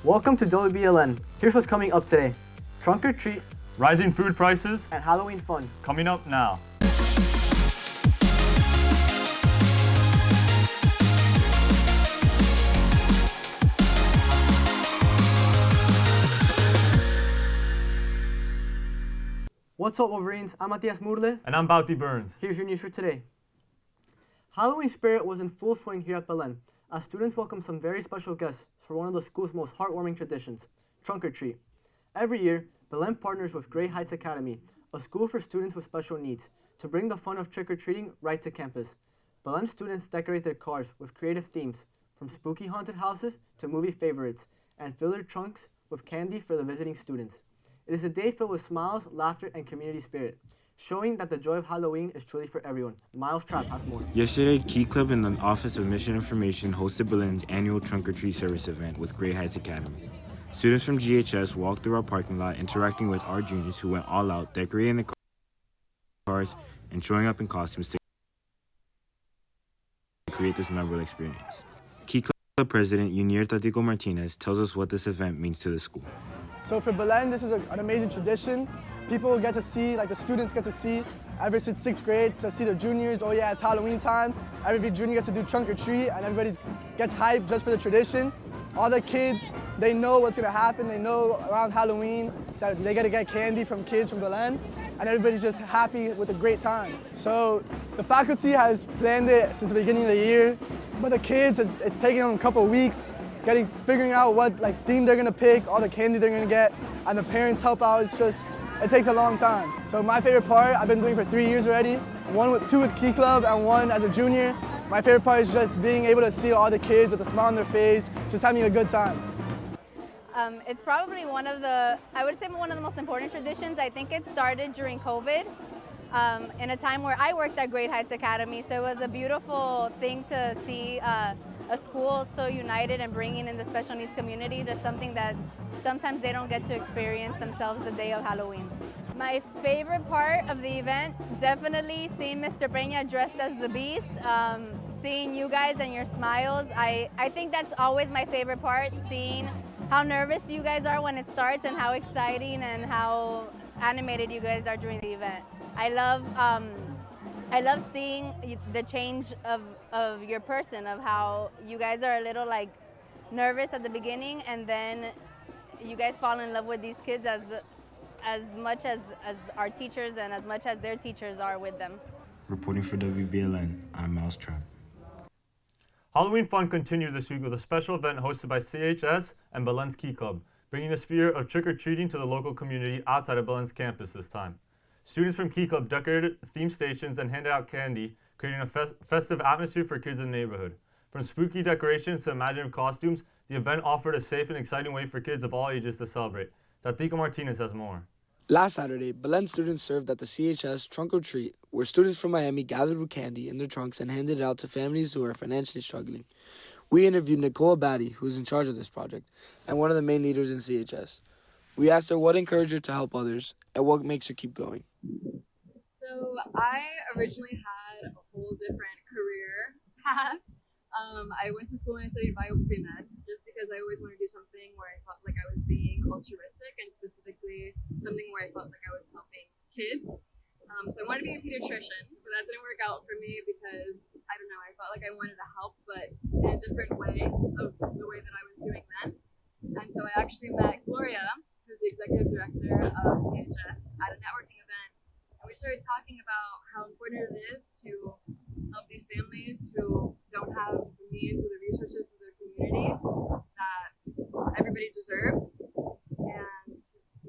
Welcome to WBLN. Here's what's coming up today. Trunk or treat Rising food prices and Halloween fun. coming up now. What's up, Wolverines? I'm Matias Murle. And I'm Bauti Burns. Here's your news for today. Halloween spirit was in full swing here at Belen as students welcomed some very special guests for one of the school's most heartwarming traditions, trunk or treat. Every year, Belen partners with Great Heights Academy, a school for students with special needs, to bring the fun of trick-or-treating right to campus. Belen students decorate their cars with creative themes, from spooky haunted houses to movie favorites, and fill their trunks with candy for the visiting students. It is a day filled with smiles, laughter, and community spirit, showing that the joy of Halloween is truly for everyone. Miles Trapp has more. Yesterday, Key Club and the Office of Mission Information hosted Belen's annual Trunk or Treat service event with Great Heights Academy. Students from GHS walked through our parking lot interacting with our juniors who went all out, decorating the cars and showing up in costumes to create this memorable experience. Key Club President Yunier Tatico Martinez tells us what this event means to the school. So for Belen, this is an amazing tradition. People get to see, like the students get to see, ever since 6th grade, to see the juniors, oh yeah, it's Halloween time. Every junior gets to do trunk or treat, and everybody gets hyped just for the tradition. All the kids, they know what's gonna happen. They know around Halloween that they gotta get candy from kids from Belen, and everybody's just happy with a great time. So the faculty has planned it since the beginning of the year, but the kids, it's taking them a couple of weeks, figuring out what theme they're gonna pick, all the candy they're gonna get, and the parents help out. It takes a long time. So my favorite part, I've been doing for 3 years already, two with Key Club and one as a junior. My favorite part is just being able to see all the kids with a smile on their face, just having a good time. It's probably one of the most important traditions. I think it started during COVID, in a time where I worked at Great Heights Academy, so it was a beautiful thing to see a school so united and bringing in the special needs community to something that sometimes they don't get to experience themselves the day of Halloween. My favorite part of the event, definitely seeing Mr. Peña dressed as the Beast, seeing you guys and your smiles. I think that's always my favorite part, seeing how nervous you guys are when it starts and how exciting and how animated you guys are during the event. I love seeing the change of your person, of how you guys are a little nervous at the beginning, and then you guys fall in love with these kids as much as our teachers and as much as their teachers are with them. Reporting for WBLN, I'm Miles Trapp. Halloween fun continued this week with a special event hosted by CHS and Belen's Key Club, bringing the spirit of trick-or-treating to the local community outside of Belen's campus this time. Students from Key Club decorated theme stations and handed out candy, creating a festive atmosphere for kids in the neighborhood. From spooky decorations to imaginative costumes, the event offered a safe and exciting way for kids of all ages to celebrate. Tatico Martinez has more. Last Saturday, Belen students served at the CHS Trunk or Treat, where students from Miami gathered with candy in their trunks and handed it out to families who are financially struggling. We interviewed Nicole Abadi, who's in charge of this project, and one of the main leaders in CHS. We asked her what encouraged her to help others and what makes her keep going. So I originally had a whole different career path. I went to school and I studied bio pre-med just because I always wanted to do something where I felt like I was being altruistic and specifically something where I felt like I was helping kids. So I wanted to be a pediatrician, but that didn't work out for me because, I don't know, I felt like I wanted to help, but in a different way of the way that I was doing then. And so I actually met Gloria, who's the executive director of CHS, at a networking event. And we started talking about how important it is to help these families who don't have the means or the resources of their community that everybody deserves. And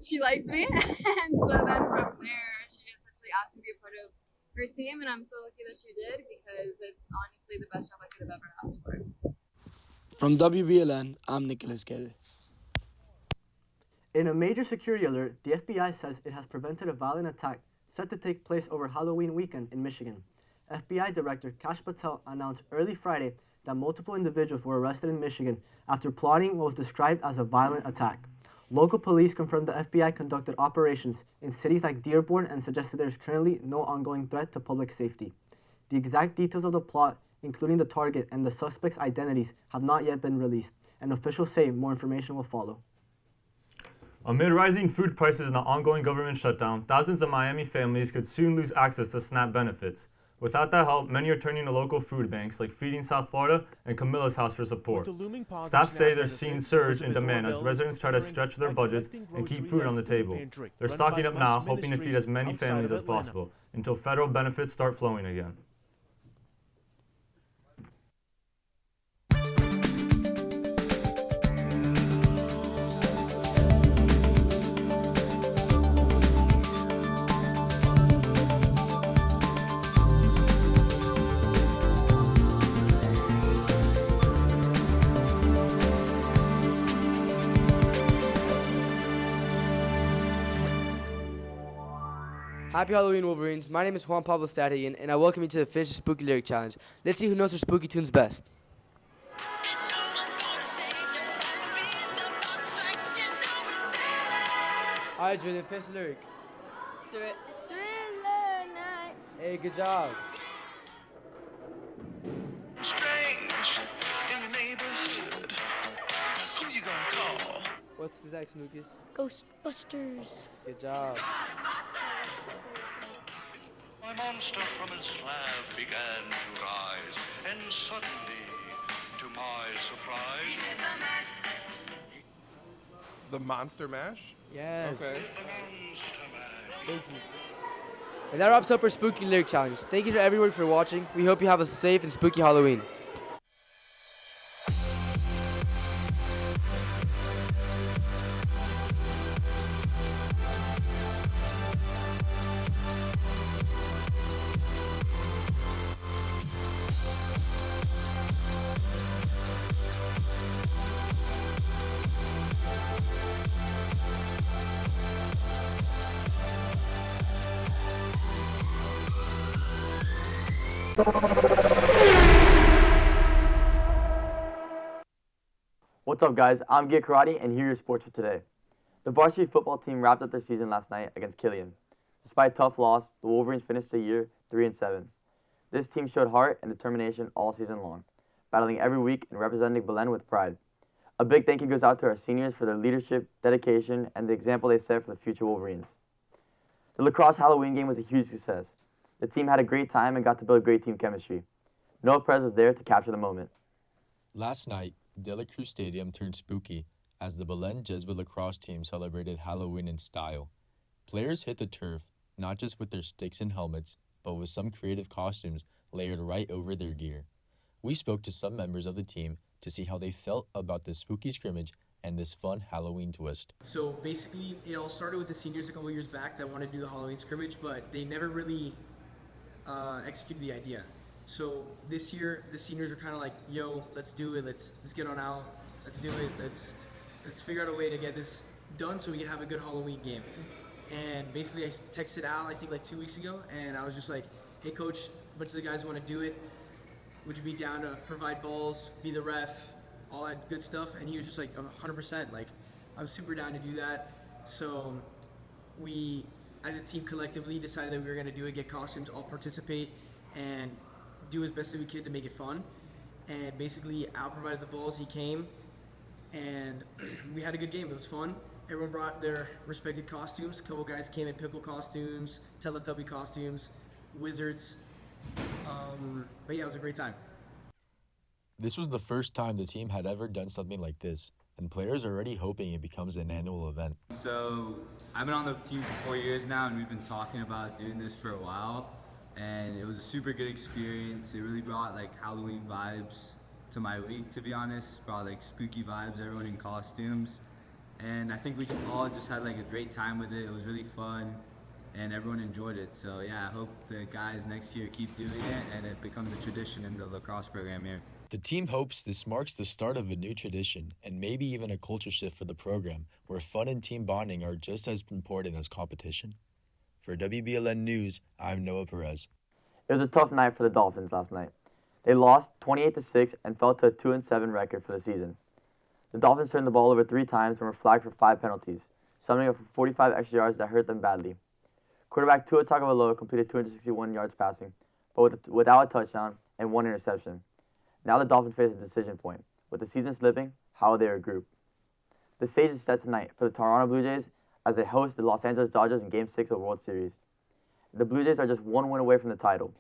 she liked me. And so then from there, she essentially asked me to be a part of her team. And I'm so lucky that she did because it's honestly the best job I could have ever asked for. From WBLN, I'm Nicholas Guede. In a major security alert, the FBI says it has prevented a violent attack set to take place over Halloween weekend in Michigan. FBI Director Kash Patel announced early Friday that multiple individuals were arrested in Michigan after plotting what was described as a violent attack. Local police confirmed the FBI conducted operations in cities like Dearborn and suggested there is currently no ongoing threat to public safety. The exact details of the plot, including the target and the suspects' identities, have not yet been released. and officials say more information will follow. Amid rising food prices and the ongoing government shutdown, thousands of Miami families could soon lose access to SNAP benefits. Without that help, many are turning to local food banks like Feeding South Florida and Camilla's House for support. Staff say they're seeing surge in demand as residents try to stretch their budgets and keep food on the table. They're stocking up now, hoping to feed as many families as possible until federal benefits start flowing again. Happy Halloween, Wolverines. My name is Juan Pablo Stadion, and I welcome you to the Finish the Spooky Lyric Challenge. Let's see who knows their spooky tunes best. Alright, Julian, finish the lyric. Thriller night. Hey, good job. Strange in the neighborhood. Who you gonna call? What's the next, Lucas? Ghostbusters. Good job. My monster from his slab began to rise, and suddenly, to my surprise, The Monster Mash? Yes. Okay. the monster man. Thank you. And that wraps up our Spooky Lyric Challenge. Thank you to everybody for watching. We hope you have a safe and spooky Halloween. What's up, guys? I'm Gia Karate, and here are your sports for today. The varsity football team wrapped up their season last night against Killian. Despite a tough loss, the Wolverines finished the year 3-7. This team showed heart and determination all season long, battling every week and representing Belen with pride. A big thank you goes out to our seniors for their leadership, dedication, and the example they set for the future Wolverines. The lacrosse Halloween game was a huge success. The team had a great time and got to build great team chemistry. Noah Perez was there to capture the moment. Last night, De La Cruz Stadium turned spooky as the Belen Jesuit lacrosse team celebrated Halloween in style. Players hit the turf, not just with their sticks and helmets, but with some creative costumes layered right over their gear. We spoke to some members of the team to see how they felt about this spooky scrimmage and this fun Halloween twist. So basically, it all started with the seniors a couple years back that wanted to do the Halloween scrimmage, but they never really executed the idea. So this year, the seniors are kind of like, "Yo, let's do it. Let's get on out. Let's do it. Let's figure out a way to get this done so we can have a good Halloween game." And basically, I texted Al, I think like 2 weeks ago, and I was just like, "Hey, coach, a bunch of the guys want to do it. Would you be down to provide balls, be the ref, all that good stuff?" And he was just like, "100%. Like, I'm super down to do that." So we, as a team, collectively decided that we were going to do it, get costumes, all participate, and do as best as we could to make it fun. And basically, Al provided the balls, he came, and we had a good game. It was fun. Everyone brought their respective costumes. A couple guys came in pickle costumes, Teletubby costumes, wizards. But yeah, it was a great time. This was the first time the team had ever done something like this, and players are already hoping it becomes an annual event. So I've been on the team for 4 years now, and we've been talking about doing this for a while. And it was a super good experience. It really brought like Halloween vibes to my week, to be honest. Brought like spooky vibes, everyone in costumes. And I think we all just had like a great time with it. It was really fun and everyone enjoyed it. So yeah, I hope the guys next year keep doing it and it becomes a tradition in the lacrosse program here. The team hopes this marks the start of a new tradition and maybe even a culture shift for the program where fun and team bonding are just as important as competition. For WBLN News, I'm Noah Perez. It was a tough night for the Dolphins last night. They lost 28-6 and fell to a 2-7 record for the season. The Dolphins turned the ball over 3 times and were flagged for 5 penalties, summing up for 45 extra yards that hurt them badly. Quarterback Tua Tagovailoa completed 261 yards passing, but without a touchdown and 1 interception. Now the Dolphins face a decision point. With the season slipping, how they regroup. The stage is set tonight for the Toronto Blue Jays as they host the Los Angeles Dodgers in Game 6 of the World Series. The Blue Jays are just one win away from the title.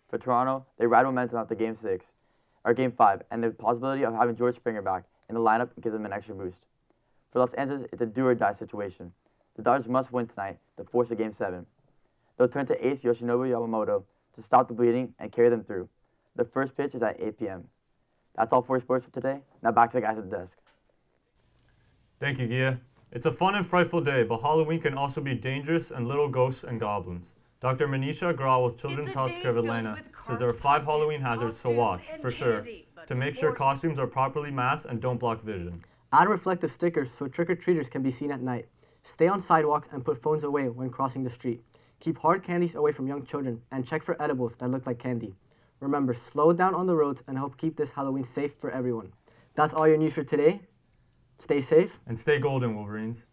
For Toronto, they ride momentum after Game 5, and the possibility of having George Springer back in the lineup gives them an extra boost. For Los Angeles, it's a do-or-die situation. The Dodgers must win tonight to force a Game 7. They'll turn to ace Yoshinobu Yamamoto to stop the bleeding and carry them through. The first pitch is at 8 p.m. That's all for sports for today. Now back to the guys at the desk. Thank you, Gia. It's a fun and frightful day, but Halloween can also be dangerous and little ghosts and goblins. Dr. Manisha Agrawal with Children's Healthcare of Atlanta says there are 5 Halloween hazards to watch, for sure, to make sure costumes are properly masked and don't block vision. Add reflective stickers so trick-or-treaters can be seen at night. Stay on sidewalks and put phones away when crossing the street. Keep hard candies away from young children and check for edibles that look like candy. Remember, slow down on the roads and help keep this Halloween safe for everyone. That's all your news for today. Stay safe. And stay golden, Wolverines.